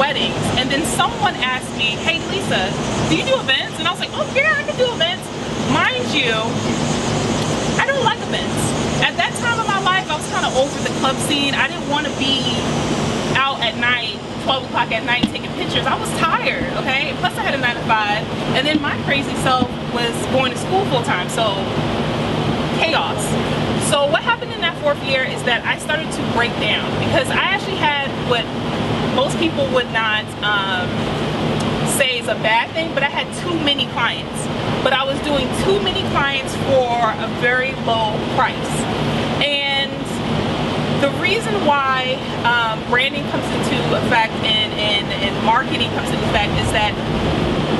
weddings. And then someone asked me, hey Lisa, do you do events? And I was like, oh yeah, I can do events. Mind you, I don't like events. At that time of my life, I was kind of over the club scene. I didn't want to be out at night, 12 o'clock at night taking pictures. I was tired, okay? Plus I had a 9 to 5. And then my crazy self was going to school full time, so chaos. So what happened in that 4th year is that I started to break down, because I actually had what most people would not say is a bad thing, but I had too many clients. But I was doing too many clients for a very low price. And the reason why branding comes into effect and marketing comes into effect is that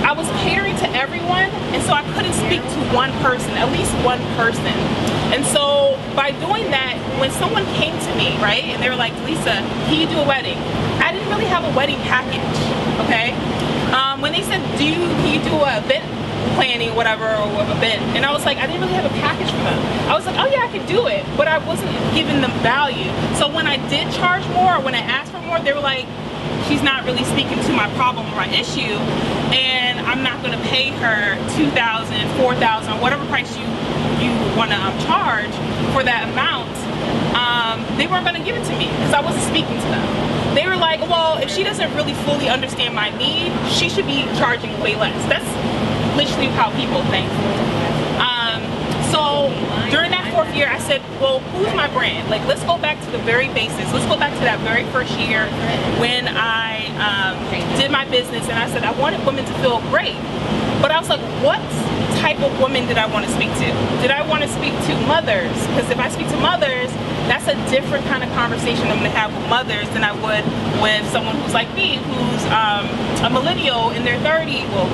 I was catering to everyone, and so I couldn't speak to one person, at least one person. And so by doing that, when someone came to me, right, and they were like, Lisa, can you do a wedding? I didn't really have a wedding package, okay? When they said, can you do an event planning, whatever, or event, and I was like, I didn't really have a package for them. I was like, oh yeah, I can do it, but I wasn't giving them value. So when I did charge more, or when I asked for more, they were like, she's not really speaking to my problem or my issue, and I'm not going to pay her $2,000, $4,000, whatever price you want to charge for that amount. They weren't going to give it to me because I wasn't speaking to them. They were like, well, if she doesn't really fully understand my need, she should be charging way less. That's literally how people think. So during that 4th year, I said, well, who's my brand? Like, let's go back to the very basics. Let's go back to that very first year when I did my business, and I said I wanted women to feel great. But I was like, what type of women did I want to speak to? Did I want to speak to mothers? Because if I speak to mothers, that's a different kind of conversation I'm going to have with mothers than I would with someone who's like me, who's a millennial in their 30s. Well,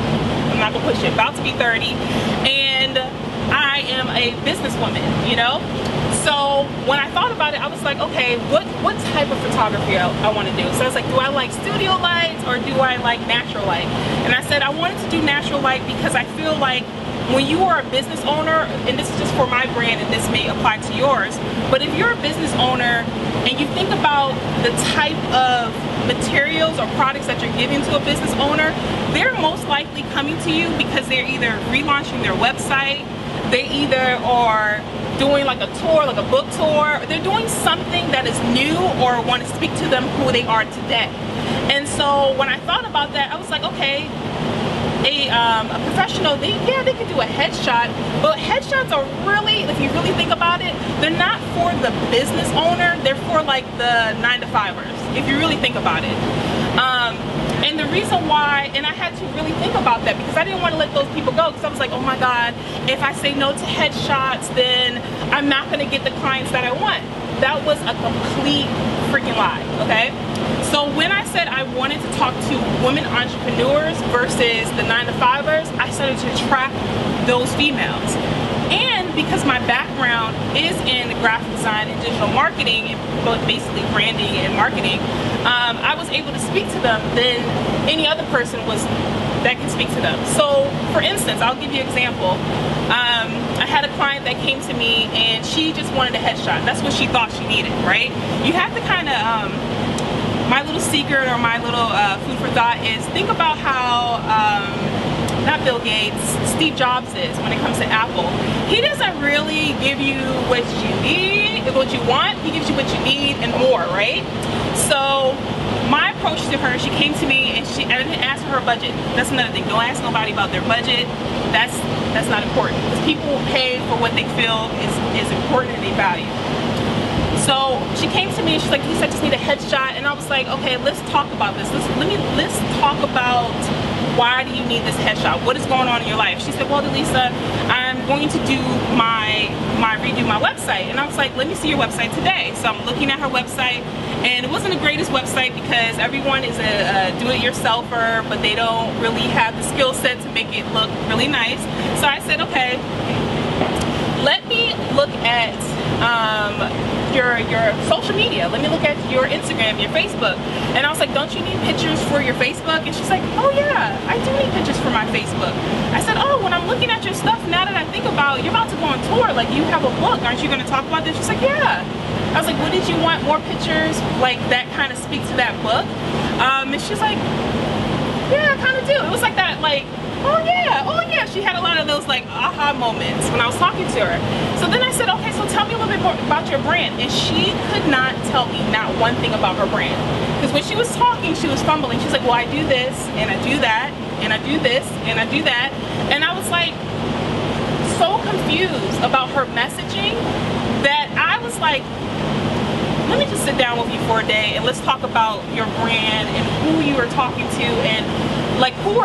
I'm not going to push it, about to be 30. And I am a businesswoman, you know? So when I thought about it, I was like, okay, what type of photography I want to do? So I was like, do I like studio lights or do I like natural light? And I said I wanted to do natural light because I feel like when you are a business owner, and this is just for my brand and this may apply to yours, but if you're a business owner and you think about the type of materials or products that you're giving to a business owner, they're most likely coming to you because they're either relaunching their website, they either are doing like a tour, like a book tour, they're doing something that is new or want to speak to them who they are today. And so when I thought about that, I was like, okay, a professional, they can do a headshot, but headshots are really, if you really think about it, they're not for the business owner, they're for like the 9 to 5ers, if you really think about it. And the reason why, and I had to really think about that because I didn't want to let those people go, because I was like, oh my God, if I say no to headshots, then I'm not going to get the clients that I want. That was a complete freaking lie, okay? So when I said I wanted to talk to women entrepreneurs versus the 9 to 5ers, I started to attract those females. And because my background is in graphic design and digital marketing, and basically branding and marketing, I was able to speak to them than any other person that can speak to them. So for instance, I'll give you an example. I had a client that came to me and she just wanted a headshot. That's what she thought she needed, right? You have to kind of, my little secret or my little food for thought is think about how, not Bill Gates, Steve Jobs is when it comes to Apple. He doesn't really give you what you need, what you want, he gives you what you need and more, right? So my approach to her, she came to me and I didn't ask her budget. That's another thing. Don't ask nobody about their budget. That's not important. Because people will pay for what they feel is important and they value. So she came to me and she's like, Lisa, I just need a headshot. And I was like, okay, let's talk about this. Let's talk about why do you need this headshot? What is going on in your life? She said, well, Lisa, I'm going to do redo my website. And I was like, let me see your website today. So I'm looking at her website, and it wasn't the greatest website because everyone is a do-it-yourselfer, but they don't really have the skill set to make it look really nice. So I said, okay, let me look at your social media. Let me look at your Instagram, your Facebook. And I was like, don't you need pictures for your Facebook? And she's like, oh yeah, I do need pictures for my Facebook. I said, oh, when I'm looking at your stuff, now that I think about, you're about to go on tour, like you have a book, aren't you going to talk about this? She's like, yeah. I was like, what did you want? More pictures like that kind of speak to that book? And she's like, yeah, I kind of do. It was like that, like, oh yeah. She had a lot of those like aha moments when I was talking to her. So then I said, okay, so tell me a little bit more about your brand. And she could not tell me not one thing about her brand. Because when she was talking, she was fumbling. She's like, well, I do this, and I do that, and I do this, and I do that. And I was like, so confused about her messaging that I was like, let me just sit down with you for a day and let's talk about your brand and who you are talking to, and like who's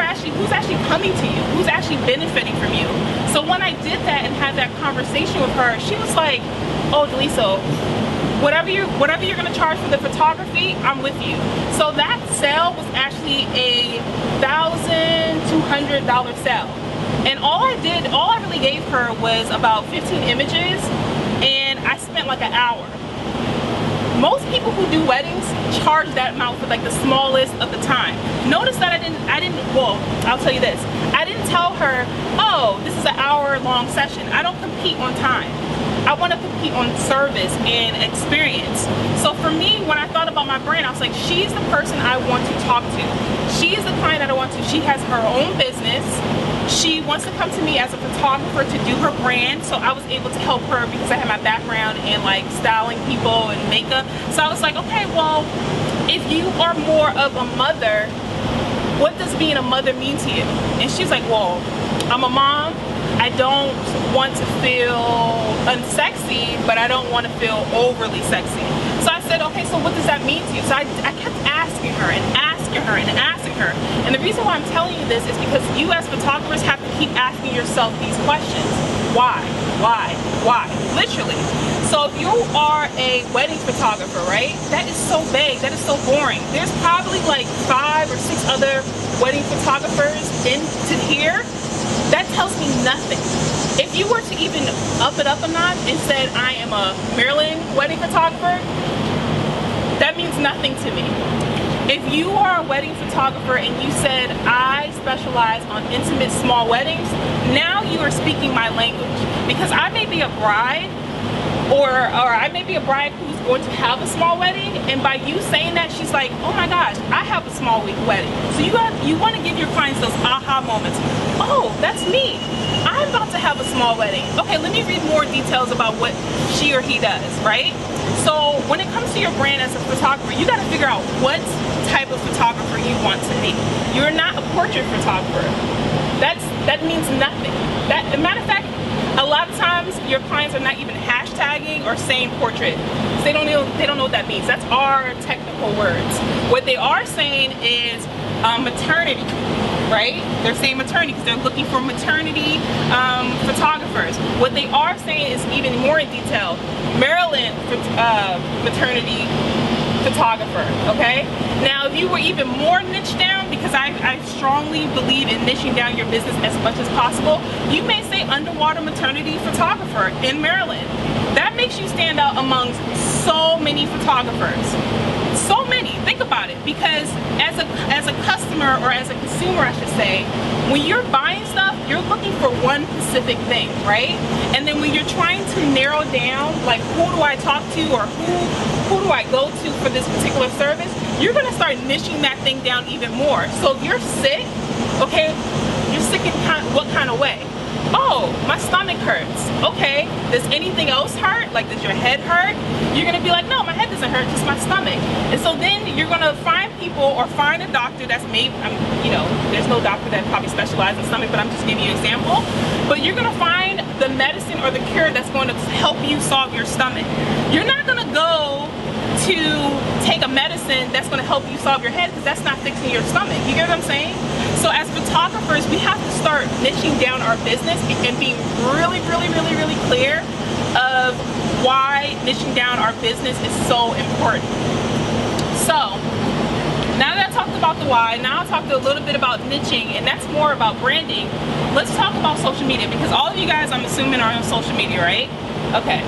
actually coming to you, who's actually benefiting from you. So when I did that and had that conversation with her, she was like, oh, Daliso, whatever you're gonna charge for the photography, I'm with you. So that sale was actually a $1,200 sale. And all I really gave her was about 15 images, and I spent like an hour. Most people who do weddings charge that amount for like the smallest of the time. Notice that well, I'll tell you this. I didn't tell her, oh, this is an hour-long session. I don't compete on time. I want to compete on service and experience. So for me, when I thought about my brand, I was like, she's the person I want to talk to. She is the client that I want to. She has her own business. She wants to come to me as a photographer to do her brand, so I was able to help her because I had my background in like styling people and makeup. So I was like, okay, well, if you are more of a mother, what does being a mother mean to you? And she's like, well, I'm a mom. I don't want to feel unsexy, but I don't want to feel overly sexy. So I said, okay, so what does that mean to you? So I kept asking her and asking her and asking her. And the reason why I'm telling you this is because you as photographers have to keep asking yourself these questions. Why? Why? Why? Literally. So if you are a wedding photographer, right? That is so vague. That is so boring. There's probably like 5 or 6 other wedding photographers into here. That tells me nothing. If you were to even up it up a notch and said, I am a Maryland wedding photographer, that means nothing to me. If you are a wedding photographer and you said, I specialize on intimate small weddings, now you are speaking my language. Because I may be a bride, or I may be a bride who's going to have a small wedding, and by you saying that, she's like, oh my gosh, I have a small wedding. So you want to give your clients those aha moments. Oh, that's me. I'm about to have a small wedding. Okay, let me read more details about what she or he does, right? So when it comes to your brand as a photographer, you got to figure out what type of photographer you want to be. You're not a portrait photographer. That means nothing. As a matter of fact, a lot of times your clients are not even hashtagging or saying portrait. They don't know what that means. That's our technical words. What they are saying is maternity, right? They're saying maternity because they're looking for maternity photographers. What they are saying is even more in detail, Maryland maternity photographer, okay? Now, if you were even more niche down, because I strongly believe in niching down your business as much as possible, you may say underwater maternity photographer in Maryland. That makes you stand out amongst so many photographers. So many. Think about it, because as a customer, or as a consumer I should say, when you're buying stuff, you're looking for one specific thing, right? And then when you're trying to narrow down, like, who do I talk to, or who do I go to for this particular service, you're gonna start niching that thing down even more. So if you're sick, okay, you're sick in what kind of way? Oh, my stomach hurts. Okay, does anything else hurt? Like, does your head hurt? You're gonna be like, no, my head doesn't hurt, just my stomach. And so then you're gonna find people, or find a doctor that's maybe, there's no doctor that probably specializes in stomach, but I'm just giving you an example. But you're gonna find the medicine or the cure that's going to help you solve your stomach. You're not gonna go to take a medicine that's going to help you solve your head, because that's not fixing your stomach. You get what I'm saying? So as photographers, we have to start niching down our business and being really, really, really, really clear of why niching down our business is so important. So now that I talked about the why, now I talked a little bit about niching, and that's more about branding. Let's talk about social media, because all of you guys, I'm assuming, are on social media, right? Okay.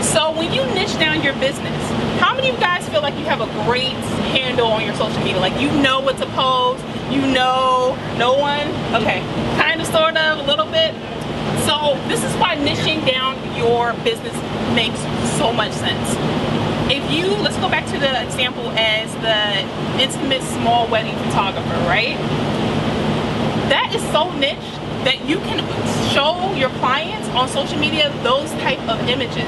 So when you niche down your business, how many of you guys feel like you have a great handle on your social media? Like, you know what to post, you know, no one? Okay, kind of, sort of, a little bit. So this is why niching down your business makes so much sense. If you, let's go back to the example as the intimate small wedding photographer, right? That is so niche that you can show your clients on social media those type of images,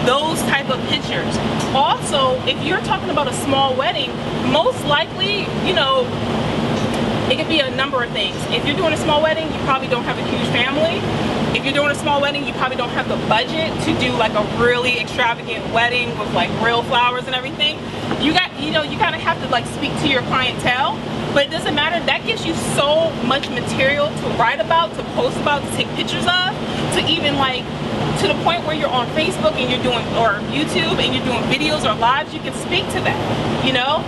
those type of pictures. Also, if you're talking about a small wedding, most likely, you know, it could be a number of things. If you're doing a small wedding, you probably don't have a huge family. If you're doing a small wedding, you probably don't have the budget to do like a really extravagant wedding with like real flowers and everything. You gotta have to like speak to your clientele, but it doesn't matter. That gives you so much material to write about, to post about, to take pictures of, to even like to the point where you're on Facebook and you're doing, or YouTube and you're doing videos or lives, you can speak to that, you know?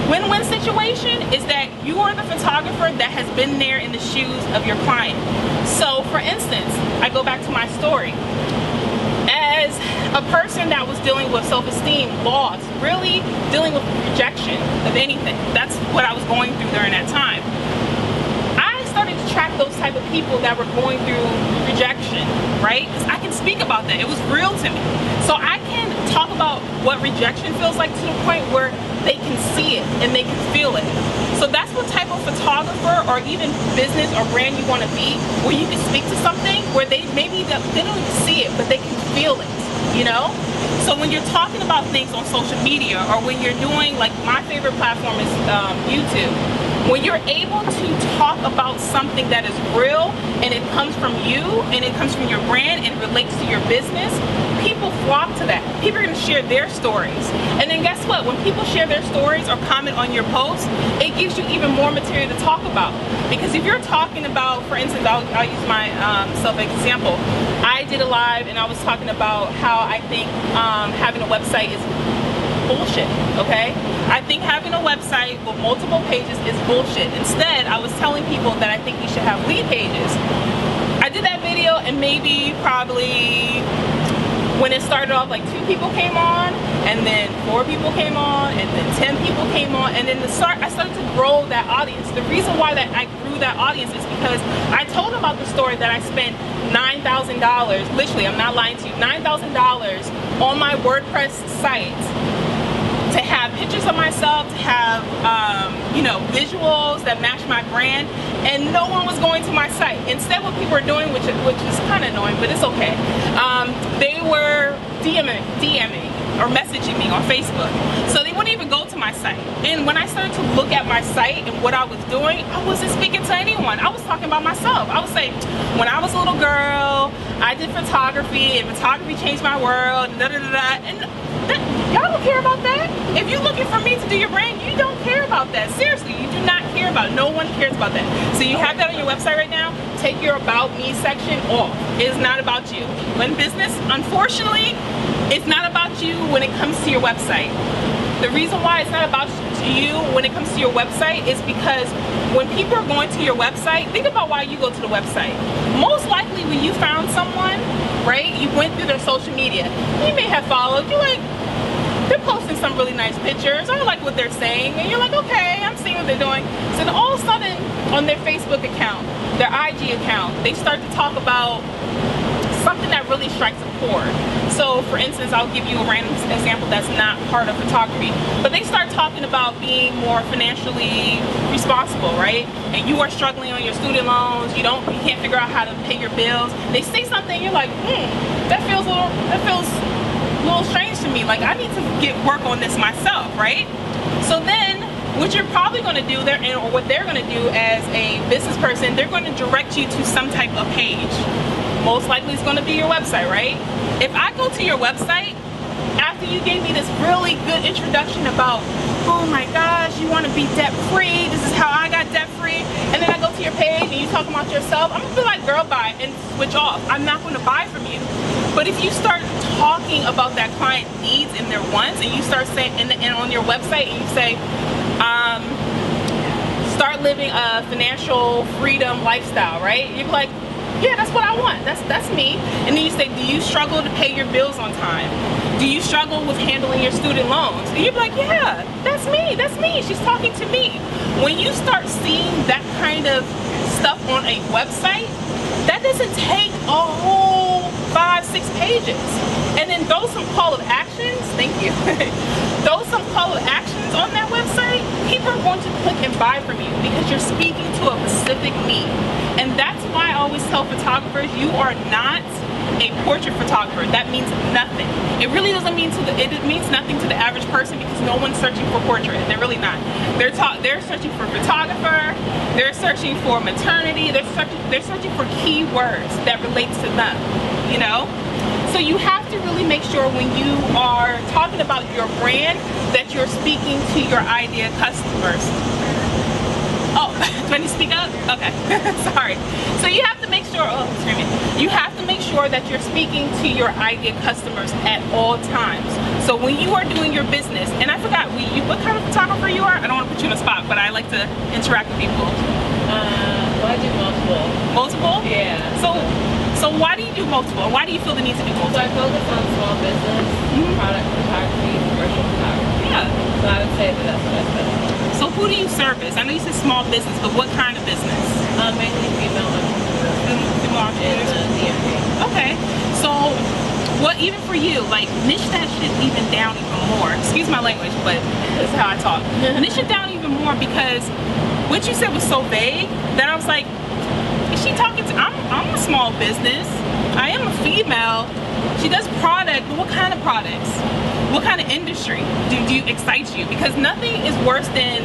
Win-win situation is that you are the photographer that has been there in the shoes of your client. So for instance, I go back to my story. As a person that was dealing with self-esteem, loss, really dealing with rejection of anything, that's what I was going through during that time. I started to track those type of people that were going through rejection, right? Because I can speak about that. It was real to me. So I can talk about what rejection feels like to the point where they can see it and they can feel it. So that's what type of photographer or even business or brand you want to be, where you can speak to something where they don't even see it, but they can feel it, you know? So when you're talking about things on social media, or when you're doing, like my favorite platform is YouTube, when you're able to talk about something that is real and it comes from you and it comes from your brand and it relates to your business, people flock to that. People are going to share their stories. And then guess what? When people share their stories or comment on your posts, it gives you even more material to talk about. Because if you're talking about, for instance, I'll use my self-example. I did a live and I was talking about how I think having a website is bullshit, okay? I think having a website with multiple pages is bullshit. Instead, I was telling people that I think you should have lead pages. I did that video and maybe probably when it started off, like 2 people came on, and then 4 people came on, and then 10 people came on, and then I started to grow that audience. The reason why that I grew that audience is because I told them about the story that I spent $9,000, literally, I'm not lying to you, $9,000 on my WordPress site to have pictures of myself, to have you know, visuals that match my brand, and no one was going to my site. Instead, what people were doing, which is kind of annoying, but it's okay, they were DMing or messaging me on Facebook. So they wouldn't even go to my site. And when I started to look at my site and what I was doing, I wasn't speaking to anyone. I was talking about myself. I was saying, when I was a little girl, I did photography, and photography changed my world, and da-da-da-da. And y'all don't care about that. If you're looking for me to do your brand, you don't care about that. Seriously, you do not care about it. No one cares about that. So you have that on your website right now. Take your About Me section off. It is not about you. When business, unfortunately, it's not about you when it comes to your website. The reason why it's not about you when it comes to your website is because when people are going to your website, think about why you go to the website. Most likely when you found someone, right, you went through their social media, you may have followed, you're like, they're posting some really nice pictures, I like what they're saying, and you're like, okay, I'm seeing what they're doing. So then all of a sudden, on their Facebook account, their IG account, they start to talk about something that really strikes a chord. So for instance, I'll give you a random example that's not part of photography, but they start talking about being more financially responsible, right? And you are struggling on your student loans, you can't figure out how to pay your bills. They say something, you're like, that feels a little strange to me. Like, I need to work on this myself, right? So then what you're probably going to do there, or what they're going to do as a business person, they're going to direct you to some type of page. Most likely it's going to be your website, right? If I go to your website, after you gave me this really good introduction about, oh my gosh, you want to be debt free, this is how I got debt free, and then I go to your page and you talk about yourself, I'm going to be like, girl, bye, and switch off. I'm not going to buy from you. But if you start talking about that client needs and their wants, and you start saying, and on your website, and you say, start living a financial freedom lifestyle, right? You're like, yeah, that's what I want. That's me. And then you say, do you struggle to pay your bills on time? Do you struggle with handling your student loans? And you're like, yeah, that's me. That's me. She's talking to me. When you start seeing that kind of stuff on a website, that doesn't take a whole 5-6 pages, and then throw some call of actions. Thank you. Throw some call of actions on that website. People are going to click and buy from you because you're speaking to a specific need. And that's why I always tell photographers, you are not a portrait photographer. That means nothing. It really doesn't mean it means nothing to the average person, because no one's searching for portrait. They're really not. They're searching for photographer. They're searching for maternity. They're searching for keywords that relate to them. You know. So you have to really make sure when you are talking about your brand that you're speaking to your ideal customers. Oh, do I need to speak up? Okay, sorry. So you have to make sure, oh, screaming. You have to make sure that you're speaking to your ideal customers at all times. So when you are doing your business, and I forgot, what kind of photographer you are? I don't want to put you on the spot, but I like to interact with people. Well, I do multiple. Multiple? Yeah. So why do you do multiple? Why do you feel the need to do multiple? So I focus on small business, product photography, commercial photography. Yeah. So I would say that that's what I specialize. So who do you service? I know you said small business, but what kind of business? Mainly female entrepreneurs. Female entrepreneurs. In the DMV. Okay. So what, even for you, like, niche that shit even down even more. Excuse my language, but this is how I talk. Niche it down even more, because what you said was so vague that I was like, is she talking to, I'm a small business. I am a female. She does product, but what kind of products? What kind of industry do excite you? Because nothing is worse than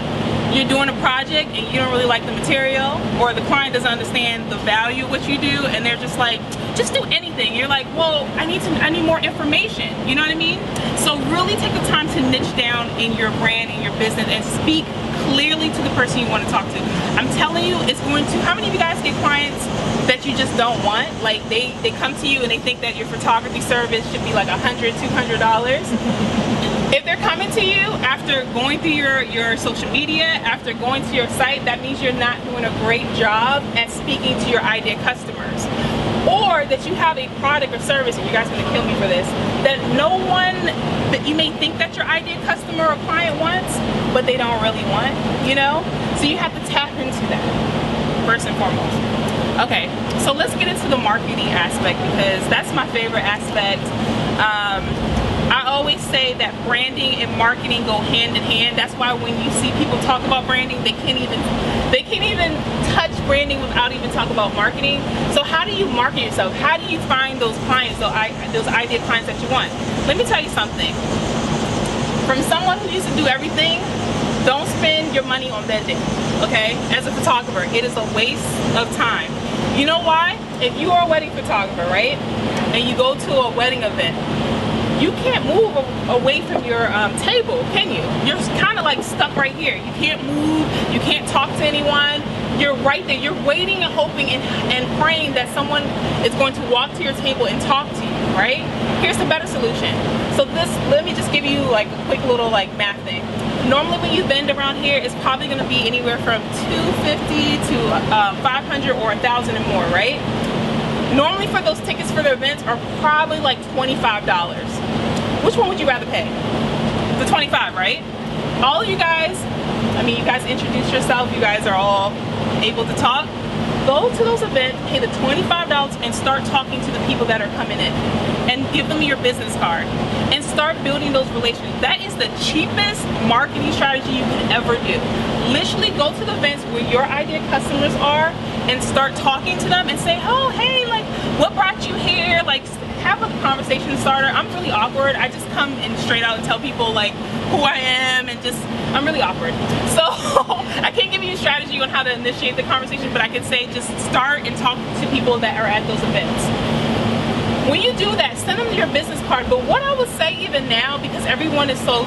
you're doing a project and you don't really like the material, or the client doesn't understand the value of what you do, and they're just like, just do anything. You're like, well, I need more information. You know what I mean? So really take the time to niche down in your brand and your business and speak clearly to the person you want to talk to. I'm telling you, it's going to, how many of you guys get clients that you just don't want? Like they come to you and they think that your photography service should be like $100, $200. If they're coming to you after going through your social media, after going to your site, that means you're not doing a great job at speaking to your ideal customers. Or that you have a product or service, and you guys are going to kill me for this, that that you may think that your ideal customer or client wants, but they don't really want, you know? So you have to tap into that, first and foremost. Okay, so let's get into the marketing aspect, because that's my favorite aspect. I always say that branding and marketing go hand in hand. That's why when you see people talk about branding, they can't even touch branding without even talking about marketing. So how do you market yourself? How do you find those clients, those ideal clients that you want? Let me tell you something. From someone who used to do everything, don't spend your money on vending, okay? As a photographer, it is a waste of time. You know why? If you are a wedding photographer, right, and you go to a wedding event, you can't move away from your table, can you? You're kind of like stuck right here. You can't move, you can't talk to anyone. You're right there. You're waiting and hoping and praying that someone is going to walk to your table and talk to you, right? Here's the better solution. So let me just give you like a quick little like math thing. Normally when you vend around here, it's probably going to be anywhere from $250 to $500 or $1,000 and more, right? Normally for those tickets for the events are probably like $25. Which one would you rather pay? The 25, right? All of you guys, I mean, you guys introduce yourself, you guys are all able to talk. Go to those events, pay the $25 and start talking to the people that are coming in, and give them your business card and start building those relationships. That is the cheapest marketing strategy you can ever do. Literally go to the events where your ideal customers are and start talking to them and say, oh, hey, like, what brought you here? Like, have a conversation starter. I'm really awkward. I just come and straight out and tell people like who I am, and just, I'm really awkward. So I can't give you a strategy on how to initiate the conversation, but I can say just start and talk to people that are at those events. When you do that, send them your business card. But what I would say even now, because everyone is so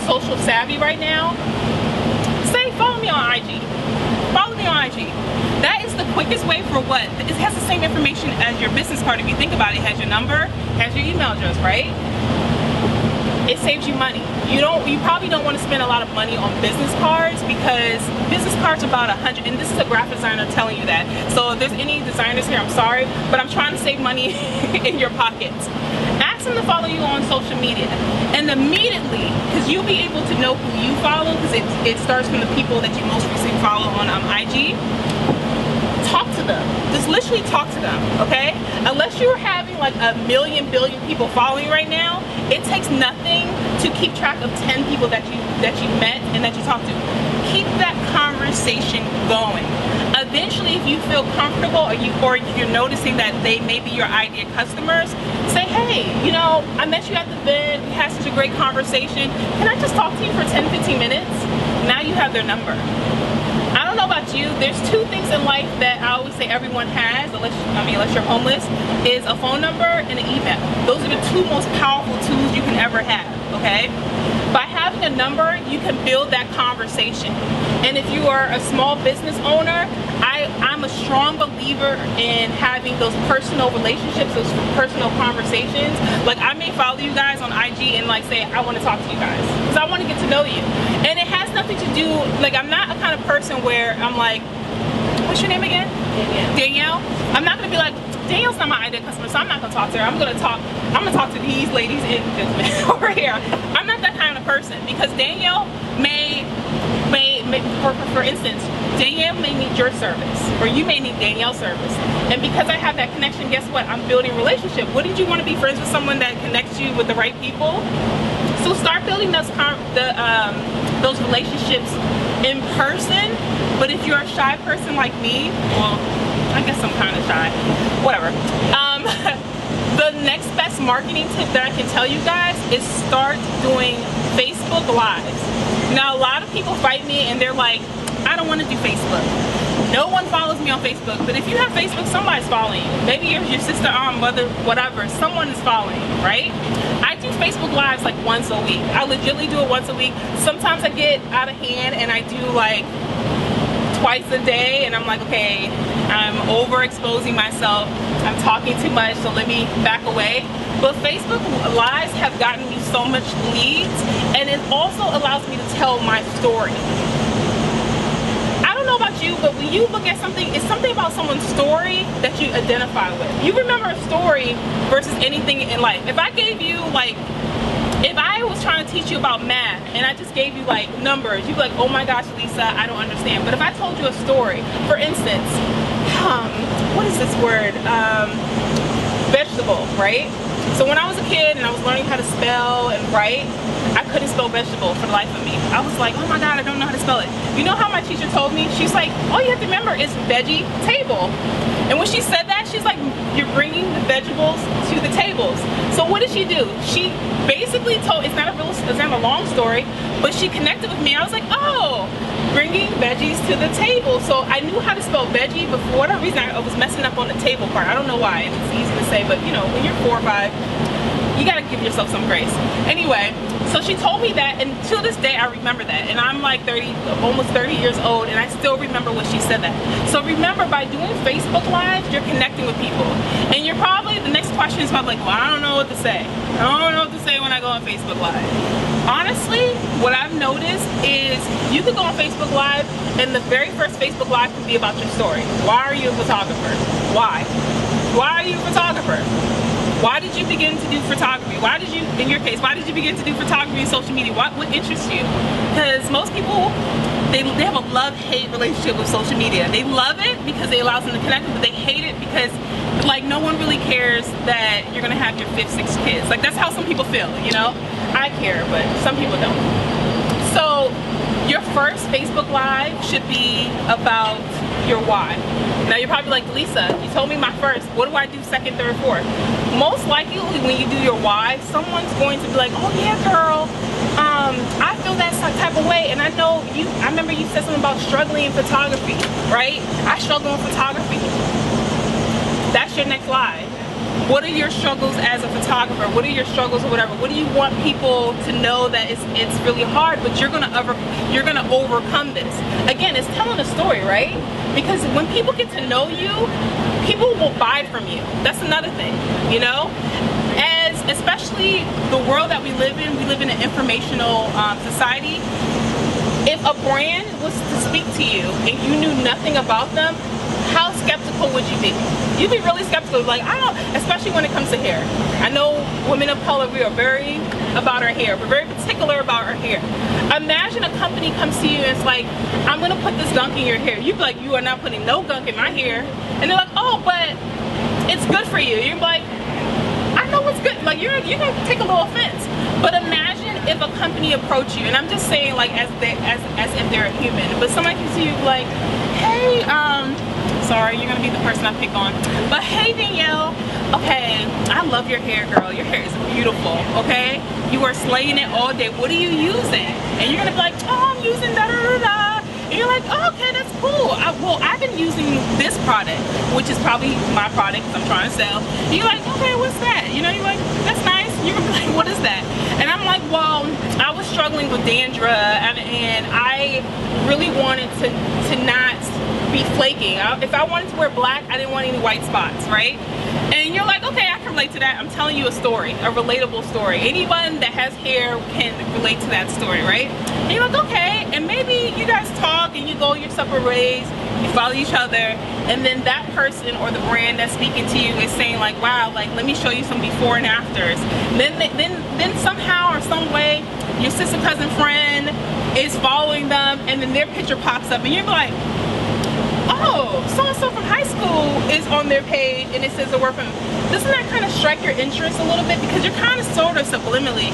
social savvy right now, say follow me on IG. Follow me on IG. That is the quickest way for what? It has the same information as your business card. If you think about it, it has your number, has your email address, right? It saves you money. You probably don't want to spend a lot of money on business cards, because business cards are about $100, and this is a graphic designer telling you that. So if there's any designers here, I'm sorry, but I'm trying to save money in your pockets. Ask them to follow you on social media, and immediately, because you'll be able to know who you follow, because it starts from the people that you most recently follow on IG. Talk to to them. Just literally talk to them, okay? Unless you're having like a million billion people following you right now, it takes nothing to keep track of 10 people that you met and that you talked to. Keep that conversation going. Eventually, if you feel comfortable or you're noticing that they may be your ideal customers, say, hey, you know, I met you at the event, we had such a great conversation. Can I just talk to you for 10-15 minutes? Now you have their number. I don't know about you, there's two things in life that I always say everyone has, unless you're homeless, is a phone number and an email. Those are the two most powerful tools you can ever have, okay? By having a number, you can build that conversation. And if you are a small business owner, I'm a strong believer in having those personal relationships, those personal conversations. Like, I may follow you guys on IG and like say, I want to talk to you guys because I want to get to know you. And it has nothing to do, like, I'm not a kind of person where I'm like, what's your name again? Danielle. I'm not going to be like, Danielle's not my ideal customer, so I'm not going to talk to her. I'm going to talk to these ladies in business over here. I'm not that kind of person because Danielle may for instance, Danielle may need your service or you may need Danielle's service. And because I have that connection, guess what? I'm building a relationship. Wouldn't you want to be friends with someone that connects you with the right people? So start building those relationships in person. But if you're a shy person like me, well, I guess I'm kind of shy, whatever. The next best marketing tip that I can tell you guys is start doing Facebook Lives. Now, a lot of people fight me and they're like, I don't want to do Facebook. No one follows me on Facebook, but if you have Facebook, somebody's following you. Maybe your sister, aunt, mother, whatever, someone is following you, right? I do Facebook Lives like once a week. I legitimately do it once a week. Sometimes I get out of hand and I do like twice a day and I'm like, okay, I'm overexposing myself, I'm talking too much, so let me back away. But Facebook Lives have gotten me so much leads, and it also allows me to tell my story. I don't know about you, but when you look at something, it's something about someone's story that you identify with. You remember a story versus anything in life. If I gave you like, if I was trying to teach you about math and I just gave you like numbers, you'd be like, oh my gosh, Lisa, I don't understand. But if I told you a story, for instance, what is this word? Vegetable, right? So when I was a kid and I was learning how to spell and write, I couldn't spell vegetable for the life of me. I was like, oh my God, I don't know how to spell it. You know how my teacher told me? She's like, all you have to remember is veggie table. And when she said that, she's like, you're bringing the vegetables to the tables. So what did she do? She basically told, it's not a long story, but she connected with me. I was like, oh, bringing veggies to the table. So I knew how to spell veggie, but for whatever reason, I was messing up on the table part. I don't know why, and it's easy to say, but you know, when you're 4 or 5, you gotta give yourself some grace. Anyway, so she told me that, and to this day I remember that, and I'm like almost 30 years old, and I still remember when she said that. So remember, by doing Facebook Lives, you're connecting with people, and you're probably, the next question is probably like, well, I don't know what to say. I don't know what to say when I go on Facebook Live. Honestly, what I've noticed is you could go on Facebook Live, and the very first Facebook Live could be about your story. Why are you a photographer? Why? Why are you a photographer? Why did you begin to do photography? Why did you, in your case, why did you begin to do photography and social media? What interests you? Because most people, they have a love-hate relationship with social media. They love it because it allows them to connect, but they hate it because like no one really cares that you're gonna have your 5th, 6th kids. Like that's how some people feel, you know? I care, but some people don't. So your first Facebook Live should be about your why. Now you're probably like, Lisa, you told me my first, what do I do 2nd, 3rd, 4th? Most likely when you do your why, someone's going to be like, oh yeah girl, I feel that type of way, and I know you, I remember you said something about struggling in photography, right? I struggle in photography. That's your next live. What are your struggles as a photographer? What are your struggles or whatever? What do you want people to know that it's really hard, but you're gonna overcome this? Again, it's telling a story, right? Because when people get to know you, people will buy from you. That's another thing, you know? Especially the world that we live in an informational society. If a brand was to speak to you and you knew nothing about them, how skeptical would you be? You'd be really skeptical, like, I don't, especially when it comes to hair. I know women of color, we are very about her hair. We're very particular about our hair. Imagine a company comes to you and it's like, I'm gonna put this gunk in your hair. You'd be like, you are not putting no gunk in my hair. And they're like, oh, but it's good for you. You're like, I know what's good. Like, you're gonna take a little offense. But imagine if a company approached you, and I'm just saying like as if they're a human, but somebody comes to you like, hey, sorry, you're gonna be the person I pick on, but hey Danielle, okay, I love your hair, girl. Your hair is beautiful, okay? You are slaying it all day. What are you using? And you're gonna be like, oh, I'm using da da da da. And you're like, oh, okay, that's cool. Well, I've been using this product, which is probably my product I'm trying to sell. And you're like, okay, what's that? You know, you're like, that's nice. You're gonna be like, what is that? And I'm like, well, I was struggling with dandruff, and I really wanted to not be flaking. If I wanted to wear black, I didn't want any white spots, right? And you're like, okay, I can relate to that. I'm telling you a story, a relatable story. Anyone that has hair can relate to that story, right? And you're like, okay, and maybe you guys talk and you go your separate ways, you follow each other, and then that person or the brand that's speaking to you is saying like, wow, like let me show you some before and afters. Then somehow or some way, your sister, cousin, friend is following them, and then their picture pops up, and you're like, oh, so-and-so from high school is on their page and it says the word from. Doesn't that kind of strike your interest a little bit? Because you're kind of sort of subliminally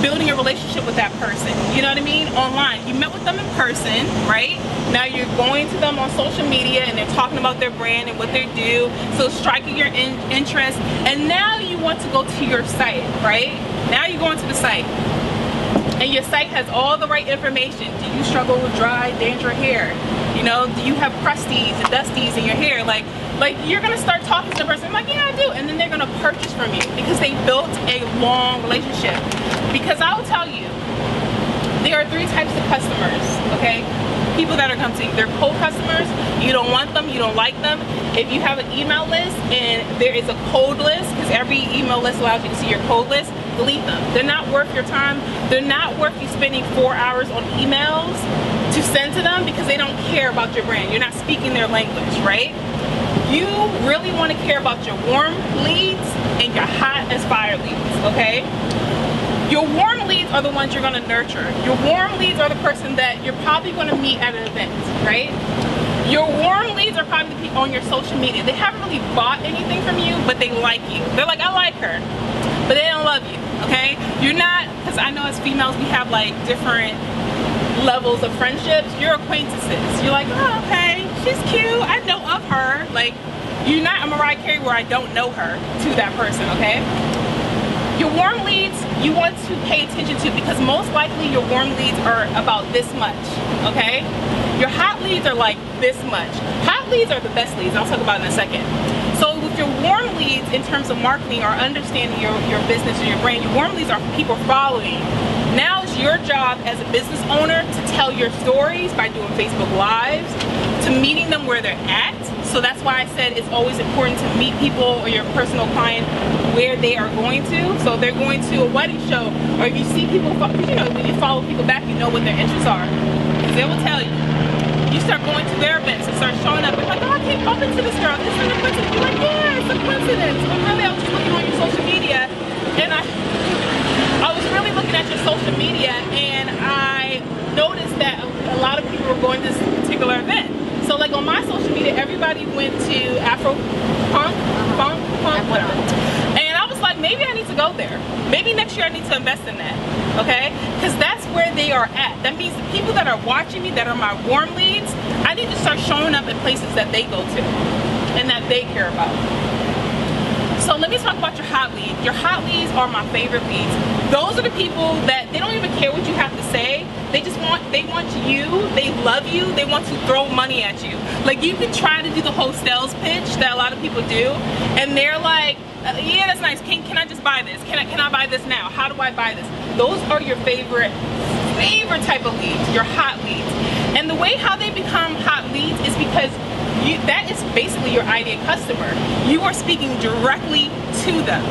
building a relationship with that person. You know what I mean? Online. You met with them in person, right? Now you're going to them on social media and they're talking about their brand and what they do. So striking your interest. And now you want to go to your site, right? Now you're going to the site. And your site has all the right information. Do you struggle with dry, dandruff hair? You know, do you have crusties and dusties in your hair? Like you're gonna start talking to the person, like, yeah, I do, and then they're gonna purchase from you because they built a long relationship. Because I will tell you, there are three types of customers, okay? People that are coming to you. They're cold customers. You don't want them, you don't like them. If you have an email list and there is a cold list, because every email list allows you to see your cold list, delete them. They're not worth your time. They're not worth you spending 4 hours on emails to send to them because they don't care about your brand. You're not speaking their language, right? You really want to care about your warm leads and your hot as fire leads, okay? Your warm leads are the ones you're going to nurture. Your warm leads are the person that you're probably going to meet at an event, right? Your warm leads are probably the people on your social media. They haven't really bought anything from you, but they like you. They're like, I like her, but they don't love you, okay? You're not, because I know as females we have like different levels of friendships. You're acquaintances. You're like, oh, okay, she's cute, I know of her. Like, you're not a Mariah Carey where I don't know her to that person, okay? Your warm leads, you want to pay attention to because most likely your warm leads are about this much, okay? Your hot leads are like this much. Hot leads are the best leads. I'll talk about it in a second. So with your warm leads in terms of marketing or understanding your business or your brand, your warm leads are people following. Now it's your job as a business owner to tell your stories by doing Facebook Lives, to meeting them where they're at. So that's why I said it's always important to meet people or your personal client where they are going to. So if they're going to a wedding show, or if you see people, you know, when you follow people back, you know what their interests are. Because they will tell you. You start going to their events and start showing up. You're like, oh, I keep bumping into this girl. This is a coincidence. You're like, yeah, it's a coincidence. But really, I was just looking on your social media, and I was really looking at your social media, and I noticed that a lot of people were going to this particular event. So like on my social media, everybody went to Afro Punk, whatever. And I was like, maybe I need to go there. Maybe next year I need to invest in that, okay? Because that's where they are at. That means the people that are watching me, that are my warm leads, I need to start showing up in places that they go to and that they care about. So let me talk about your hot leads. Your hot leads are my favorite leads. Those are the people that they don't even care what you have to say. They want you, they love you, they want to throw money at you. Like you can try to do the whole sales pitch that a lot of people do, and they're like, yeah, that's nice. Can I just buy this? Can I buy this now? How do I buy this? Those are your favorite type of leads, your hot leads. And the way how they become hot leads is because that is basically your ideal customer. You are speaking directly to them.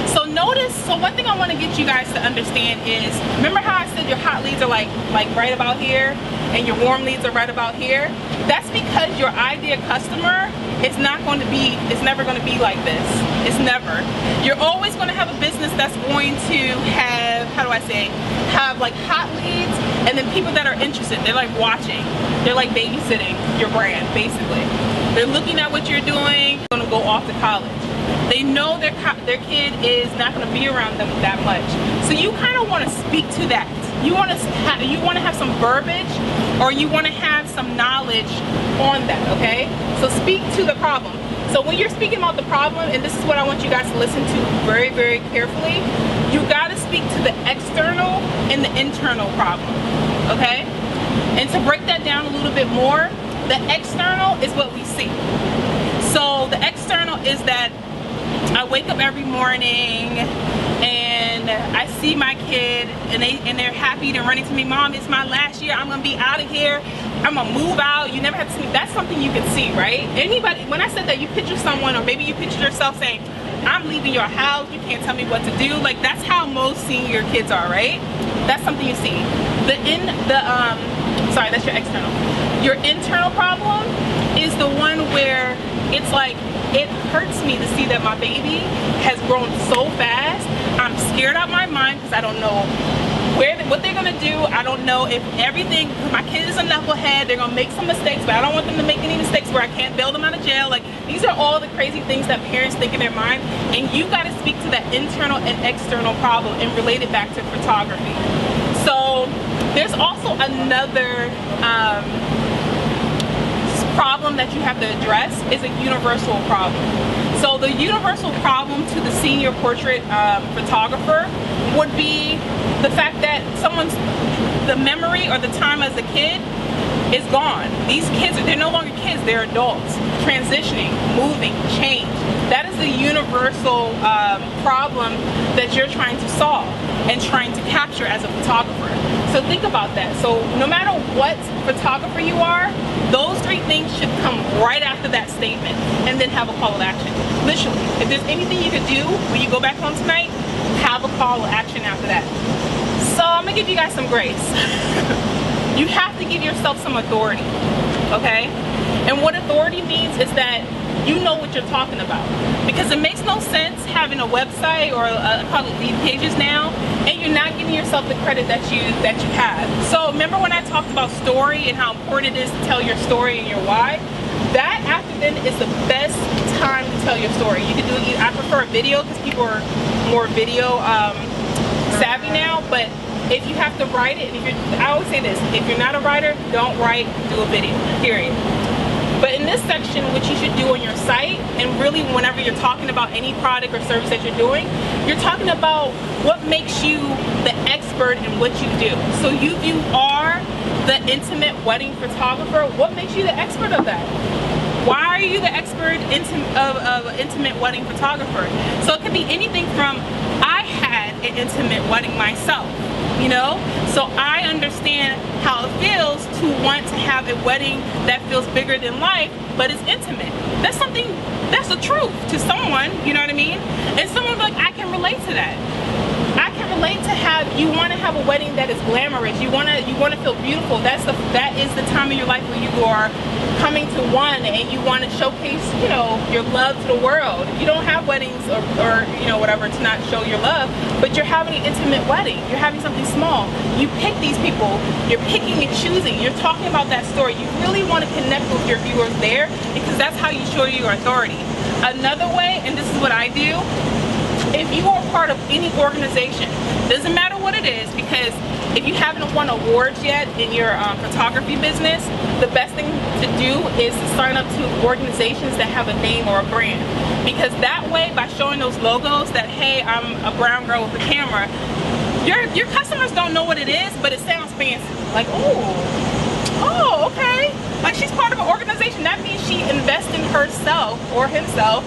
So notice, so one thing I want to get you guys to understand is, remember how I said your hot leads are like right about here and your warm leads are right about here? That's because your ideal customer is not going to be, it's never going to be like this. It's never. You're always going to have a business that's going to have, how do I say, have like hot leads and then people that are interested. They're like watching. They're like babysitting your brand, basically. They're looking at what you're doing, going to go off to college. They know their kid is not going to be around them that much. So you kind of want to speak to that. You want to have some verbiage, or you want to have some knowledge on that, okay? So speak to the problem. So when you're speaking about the problem, and this is what I want you guys to listen to very, very carefully, you got to speak to the external and the internal problem, okay? And to break that down a little bit more, the external is what we see. So the external is that I wake up every morning and I see my kid and they're happy, they're running to me, Mom, it's my last year, I'm gonna be out of here, I'm gonna move out, you never have to see. That's something you can see, right? Anybody, when I said that, you picture someone, or maybe you picture yourself saying, I'm leaving your house, you can't tell me what to do. Like, that's how most senior kids are, right? That's something you see. Sorry, that's your external. Your internal problem is the one where it's like, it hurts me to see that my baby has grown so fast. I'm scared out of my mind because I don't know what they're gonna do. I don't know if everything, my kid is a knucklehead, they're gonna make some mistakes, but I don't want them to make any mistakes where I can't bail them out of jail. Like, these are all the crazy things that parents think in their mind, and you gotta speak to that internal and external problem and relate it back to photography. So there's also another problem that you have to address, is a universal problem. So the universal problem to the senior portrait photographer would be the fact that the memory or the time as a kid is gone. These kids, they're no longer kids, they're adults, transitioning, moving, change. That is the universal problem that you're trying to solve and trying to capture as a photographer. So think about that. So no matter what photographer you are, those three things should come right after that statement, and then have a call to action. Literally, if there's anything you could do when you go back home tonight, have a call to action after that. So I'm gonna give you guys some grace. You have to give yourself some authority, okay? And what authority means is that you know what you're talking about. Because it makes no sense having a website, or call it lead pages now, and you're not giving yourself the credit that you have. So remember when I talked about story and how important it is to tell your story and your why? That after then is the best time to tell your story. You can do it, I prefer video because people are more video savvy now, but if you have to write it, and I always say this, if you're not a writer, don't write, do a video, period. But in this section, what you should do on your site, and really whenever you're talking about any product or service that you're doing, you're talking about what makes you the expert in what you do. So you are the intimate wedding photographer. What makes you the expert of that? Why are you the expert of intimate wedding photographer? So it could be anything from, I had an intimate wedding myself, you know? So I understand how it feels to want to have a wedding that feels bigger than life, but is intimate. That's something, that's the truth to someone, you know what I mean? And someone's like, I can relate to that. I can relate to you want to have a wedding that is glamorous. You want to feel beautiful. That is the time of your life where you are coming to one and you want to showcase, you know, your love to the world. You don't have weddings or you know, whatever, to not show your love, but you're having an intimate wedding. You're having something small. You pick these people. You're picking and choosing. You're talking about that story. You really want to connect with your viewers there, because that's how you show your authority. Another way, and this is what I do, if you are part of any organization, doesn't matter what it is, because if you haven't won awards yet in your photography business, the best thing to do is to sign up to organizations that have a name or a brand. Because that way, by showing those logos that, hey, I'm a brown girl with a camera, your customers don't know what it is, but it sounds fancy. Like, oh, okay. Like, she's part of an organization. That means she invests in herself or himself.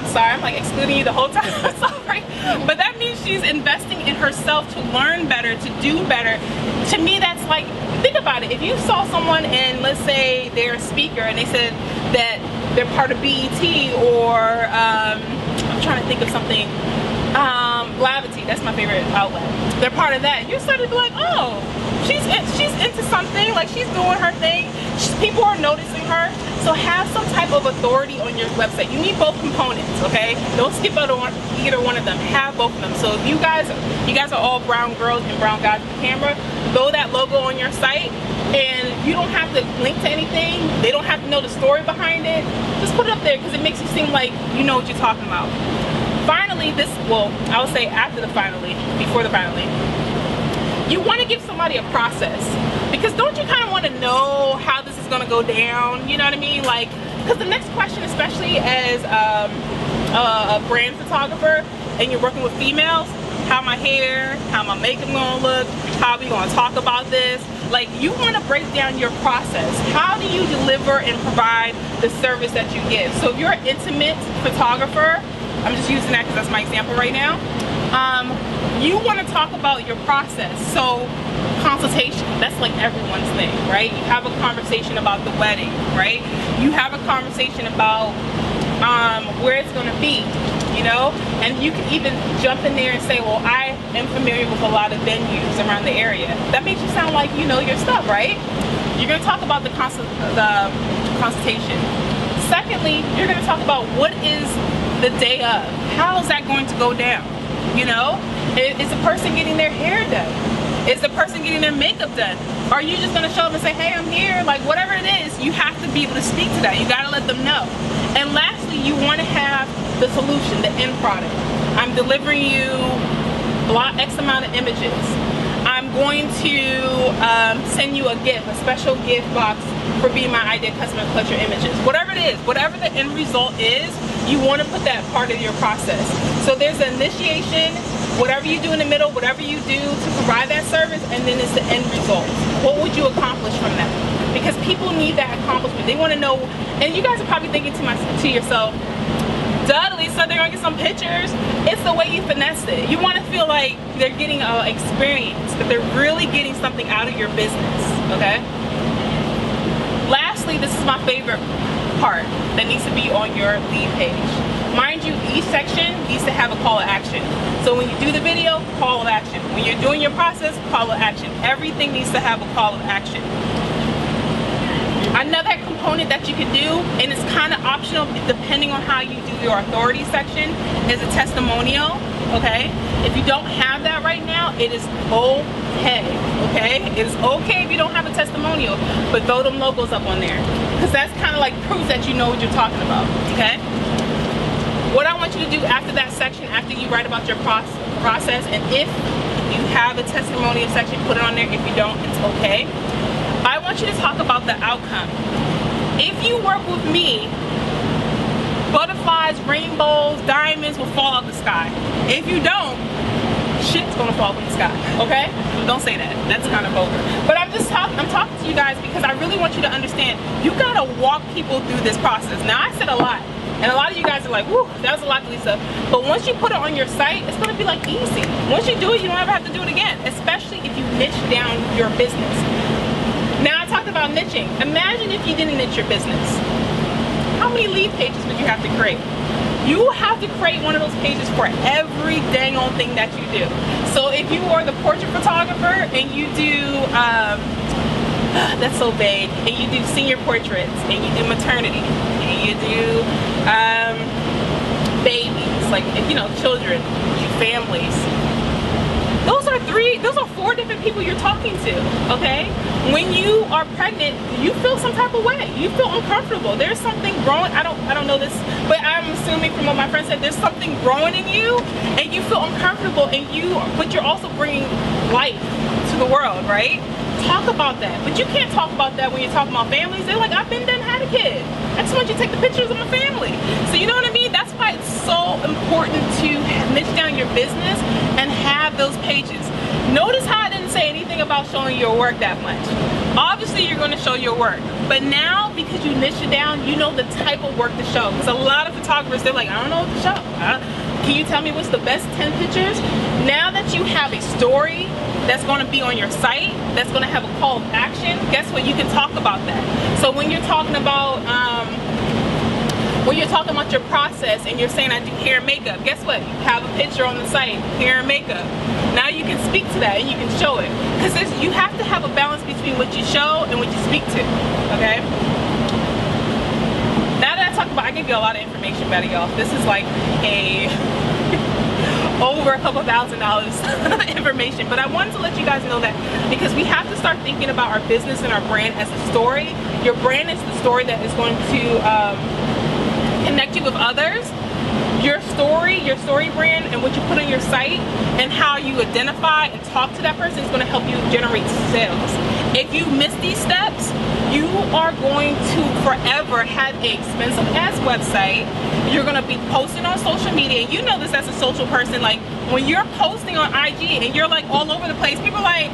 Sorry, I'm like excluding you the whole time. Sorry. But that means she's investing in herself to learn better, to do better. To me, that's like, think about it. If you saw someone and let's say they're a speaker and they said that they're part of BET, or I'm trying to think of something. Blavity, that's my favorite outlet. They're part of that. You start to be like, oh, she's into something, like she's doing her thing. People are noticing her. So have some type of authority on your website. You need both components, okay? Don't skip out on either one of them. Have both of them. So if you guys are all brown girls and brown guys with the camera, throw that logo on your site, and you don't have to link to anything. They don't have to know the story behind it. Just put it up there because it makes you seem like you know what you're talking about. Finally, I would say after the finally, before the finally, you want to give somebody a process, because don't you kind of want to know how this is going to go down? You know what I mean? Like, because the next question, especially as a brand photographer and you're working with females, how my hair, how my makeup going to look, how are we going to talk about this? Like, you want to break down your process. How do you deliver and provide the service that you give? So if you're an intimate photographer, I'm just using that because that's my example right now. You want to talk about your process. So consultation, that's like everyone's thing, right? You have a conversation about the wedding, right? You have a conversation about where it's going to be, you know? And you can even jump in there and say, well, I am familiar with a lot of venues around the area. That makes you sound like you know your stuff, right? You're going to talk about the consultation. Secondly, you're going to talk about what is the day of. How is that going to go down? You know, is the person getting their hair done? Is the person getting their makeup done? Are you just going to show up and say, hey, I'm here? Like, whatever it is, you have to be able to speak to that. You got to let them know. And lastly, you want to have the solution, the end product. I'm delivering you X amount of images. I'm going to send you a gift, a special gift box for being my ideal customer to collect your images. Whatever it is, whatever the end result is, you want to put that part of your process. So there's an initiation, whatever you do in the middle, whatever you do to provide that service, and then it's the end result. What would you accomplish from that? Because people need that accomplishment. They want to know, and you guys are probably thinking to yourself, duh, Lisa, they're gonna get some pictures. It's the way you finesse it. You want to feel like they're getting an experience, that they're really getting something out of your business, okay? Lastly, this is my favorite part that needs to be on your lead page. Mind you, each section needs to have a call to action. So when you do the video, call to action. When you're doing your process, call to action. Everything needs to have a call to action. Another component that you can do, and it's kind of optional depending on how you do your authority section, is a testimonial, okay? If you don't have that right now, it is okay, okay? It is okay if you don't have a testimonial, but throw them logos up on there, because that's kind of like proof that you know what you're talking about, okay? What I want you to do after that section, after you write about your process, and if you have a testimonial section, put it on there. If you don't, it's okay. I want you to talk about the outcome. If you work with me, butterflies, rainbows, diamonds will fall out the sky. If you don't, shit's gonna fall from the sky, okay? Don't say that, that's kind of vulgar. But I'm talking to you guys because I really want you to understand, you gotta walk people through this process. Now, I said a lot, and a lot of you guys are like, whoo, that was a lot, Lisa. But once you put it on your site, it's gonna be like easy. Once you do it, you don't ever have to do it again, especially if you niche down your business. Now, I talked about niching. Imagine if you didn't niche your business. How many lead pages would you have to create? You have to create one of those pages for every dang old thing that you do. So if you are the portrait photographer and you do, that's so vague, and you do senior portraits, and you do maternity, and you do babies, like, you know, children, families. Those are 4 different people you're talking to, okay? When you are pregnant, you feel some type of way. You feel uncomfortable. There's something growing. I don't know this, but I'm assuming from what my friend said, there's something growing in you, and you feel uncomfortable, but you're also bringing life to the world, right? Talk about that. But you can't talk about that when you're talking about families. They're like, I've been done, had a kid. I just want you to take the pictures of my family. So you know what I mean? That's why it's so important to niche down your business and have those pages. Notice how I didn't say anything about showing your work that much. Obviously, you're going to show your work. But now, because you niche it down, you know the type of work to show. Because a lot of photographers, they're like, I don't know what to show. Can you tell me what's the best 10 pictures? Now that you have a story that's going to be on your site, that's going to have a call of action, guess what? You can talk about that. So when you're talking about when you're talking about your process and you're saying I do hair and makeup, guess what? You have a picture on the site, hair and makeup. Now you can speak to that and you can show it. Because you have to have a balance between what you show and what you speak to, okay? Now that I talk about, I give you a lot of information about it, y'all. This is like a over a couple $1,000 information, but I wanted to let you guys know that because we have to start thinking about our business and our brand as a story. Your brand is the story that is going to connect you with others. Your story brand and what you put on your site and how you identify and talk to that person is going to help you generate sales. If you miss these steps, you are going to forever have an expensive ass website. You're going to be posting on social media. You know this as a social person. Like when you're posting on IG and you're like all over the place, people are like,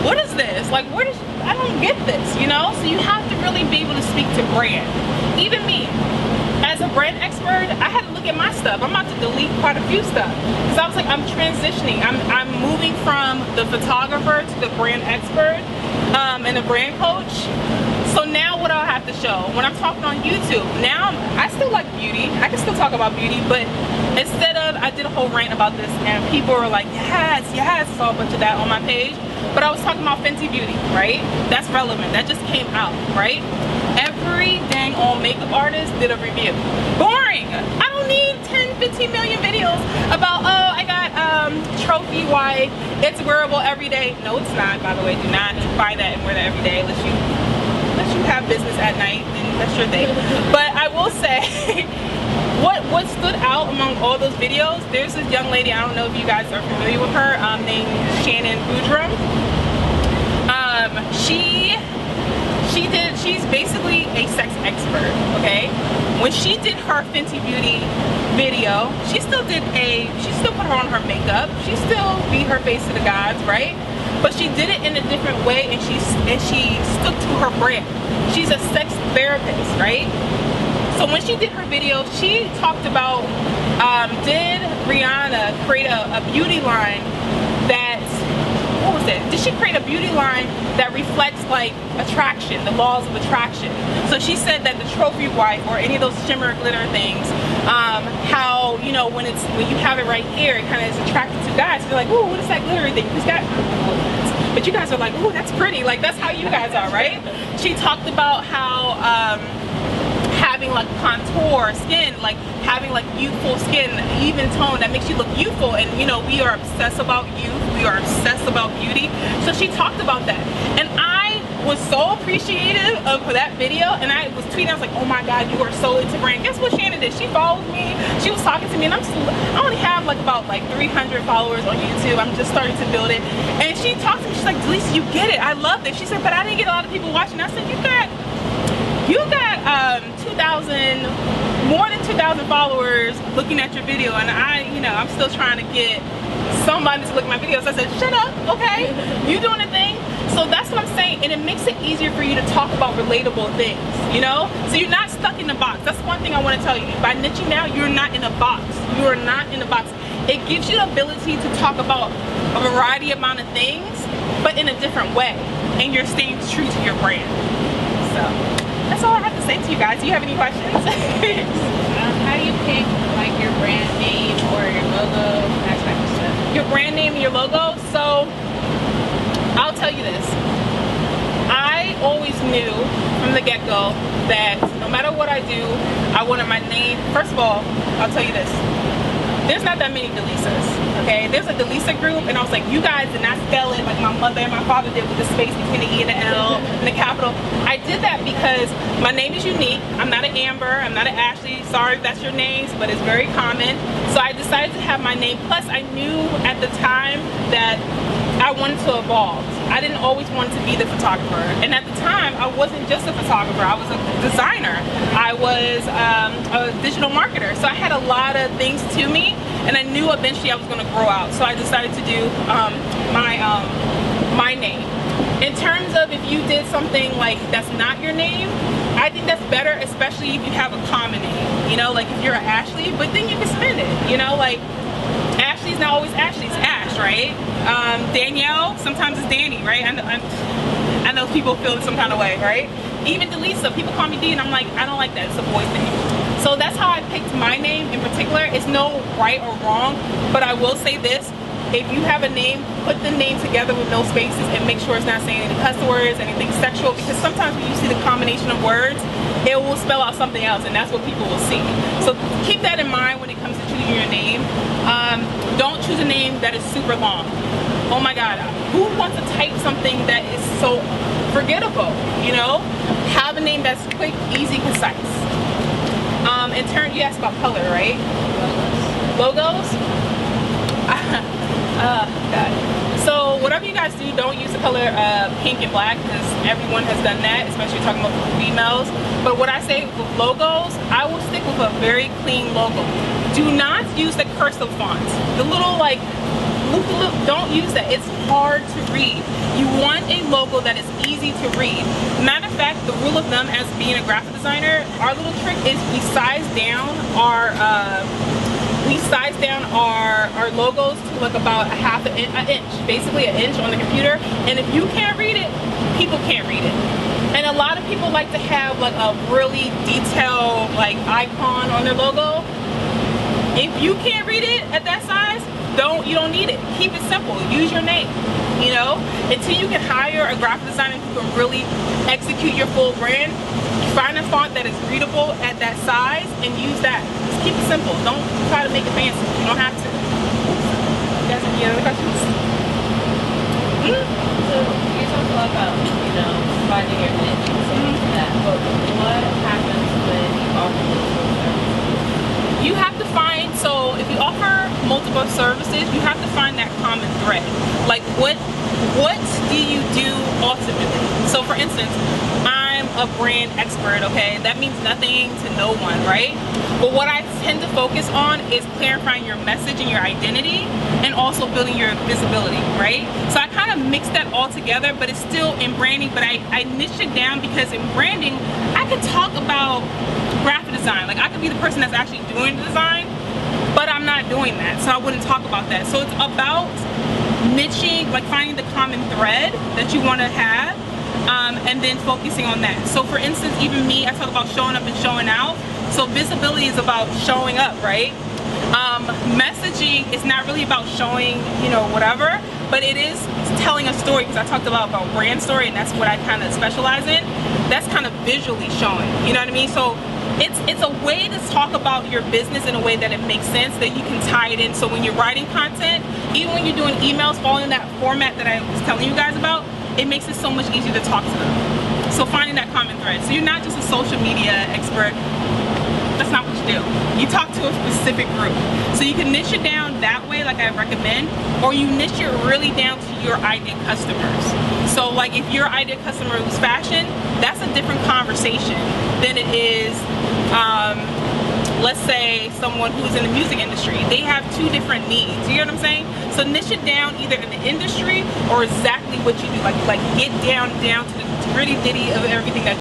what is this? Like, I don't get this, you know? So you have to really be able to speak to brand. Even me, as a brand expert, I had to look at my stuff. I'm about to delete quite a few stuff. Because I was like, I'm transitioning. I'm moving from the photographer to the brand expert and the brand coach. So now what do I have to show? When I'm talking on YouTube, now I still like beauty. I can still talk about beauty, but instead of, I did a whole rant about this and people were like, yes, I saw a bunch of that on my page. But I was talking about Fenty Beauty, right? That's relevant. That just came out, right? Every dang old makeup artist did a review. Boring. I don't need 10, 15 million videos about, oh, I got trophy white. It's wearable every day. No, it's not, by the way. Do not buy that and wear that every day unless you have business at night, then that's your thing. But I will say, what stood out among all those videos, there's this young lady, I don't know if you guys are familiar with her, named Shannon Boodram. She's basically a sex expert, okay? When she did her Fenty Beauty video, she still put her on her makeup, she still beat her face to the gods, right? But she did it in a different way and she stuck to her brand. She's a sex therapist, right? So when she did her video, she talked about, did Rihanna create a beauty line that, what was it? Did she create a beauty line that reflects like attraction, the laws of attraction? So she said that the trophy wife or any of those shimmer glitter things, how, you know, when you have it right here, it kind of is attracted to guys. They're like, ooh, what is that glittery thing? Who's got? But you guys are like, ooh, that's pretty. Like that's how you guys are, right? She talked about how having like contour skin, like having like youthful skin, even tone that makes you look youthful. And you know, we are obsessed about youth, we are obsessed about beauty. So she talked about that, and I was so appreciative of that video, and I was tweeting, I was like, oh my god, you are so into brand. Guess what Shannon did? She followed me, she was talking to me, and I only have like about 300 followers on YouTube. I'm just starting to build it, and she talked to me, she's like, Delisa, you get it, I love this. She said, but I didn't get a lot of people watching. I said, you got more than 2,000 followers looking at your video, and I'm still trying to get somebody to look at my videos. I said, shut up, okay? You doing a thing? So that's what I'm saying, and it makes it easier for you to talk about relatable things, you know? So you're not stuck in the box. That's one thing I want to tell you. By niching now, you're not in a box. You are not in a box. It gives you the ability to talk about a variety amount of things, but in a different way, and you're staying true to your brand. So that's all I have to say to you guys. Do you have any questions? How do you pick like your brand name or your logo, that type of stuff? Your brand name and your logo? So I'll tell you this. I always knew from the get-go that no matter what I do, I wanted my name. First of all, I'll tell you this. There's not that many Delisas, okay? There's a Delisa group, and I was like, you guys did not spell it like my mother and my father did with the space between the E and the L and the capital. I did that because my name is unique. I'm not an Amber, I'm not an Ashley. Sorry if that's your names, but it's very common. So I decided to have my name. Plus, I knew at the time that I wanted to evolve. I didn't always want to be the photographer, and at the time I wasn't just a photographer, I was a designer, I was a digital marketer, so I had a lot of things to me, and I knew eventually I was going to grow out. So I decided to do my name. In terms of if you did something like that's not your name, I think that's better, especially if you have a common name, you know, like if you're an Ashley, but then you can spin it, you know, like Ashley's not always Ashley, it's Ash, right? Danielle, sometimes it's Danny, right? I know people feel some kind of way, right? Even Delisa, people call me D, and I'm like, I don't like that, it's a boy's name. So that's how I picked my name in particular. It's no right or wrong, but I will say this. If you have a name, put the name together with no spaces and make sure it's not saying any cuss words, anything sexual, because sometimes when you see the combination of words, it will spell out something else, and that's what people will see. So keep that in mind when it comes to choosing your name. Don't choose a name that is super long. Oh my God, who wants to type something that is so forgettable, you know? Have a name that's quick, easy, concise. In turn, you asked about color, right? Logos? God. So whatever you guys do, don't use the color pink and black, because everyone has done that, especially talking about females. But what I say with logos, I will stick with a very clean logo. Do not use the cursive font. The little like loop, don't use that. It's hard to read. You want a logo that is easy to read. Matter of fact, the rule of thumb as being a graphic designer, our little trick is we size down our logos to like about an inch, basically an inch on the computer. And if you can't read it, people can't read it. And a lot of people like to have like a really detailed like icon on their logo. If you can't read it at that size, you don't need it. Keep it simple. Use your name, you know, until you can hire a graphic designer who can really execute your full brand. Find a font that is readable at that size and use that. Just keep it simple. Don't try to make it fancy. You don't have to. You guys have any other questions? So you talked a lot about, you know, finding your niche and stuff like that, but what happens when you offer multiple services? You have to find, so if you offer multiple services, you have to find that common thread. Like what do you do ultimately? So for instance, I'm a brand expert, okay? That means nothing to no one, right? But what I tend to focus on is clarifying your message and your identity, and also building your visibility, right? So I kind of mix that all together, but it's still in branding, but I niche it down, because in branding, I could talk about graphic design. Like I could be the person that's actually doing the design, but I'm not doing that, so I wouldn't talk about that. So it's about niching, like finding the common thread that you want to have, and then focusing on that. So for instance, even me, I talk about showing up and showing out. So visibility is about showing up, right? Messaging is not really about showing, you know, whatever, but it is telling a story, because I talked about brand story, and that's what I kind of specialize in. That's kind of visually showing, you know what I mean? So it's a way to talk about your business in a way that it makes sense, that you can tie it in. So when you're writing content, even when you're doing emails, following that format that I was telling you guys about, it makes it so much easier to talk to them. So finding that common thread. So you're not just a social media expert. That's not what you do. You talk to a specific group. So you can niche it down that way, like I recommend, or you niche it really down to your ideal customers. So like if your ideal customer is fashion, that's a different conversation than it is, let's say someone who's in the music industry. They have two different needs. You get what I'm saying? So niche it down either in the industry or exactly what you do. Like get down to the gritty ditty of everything that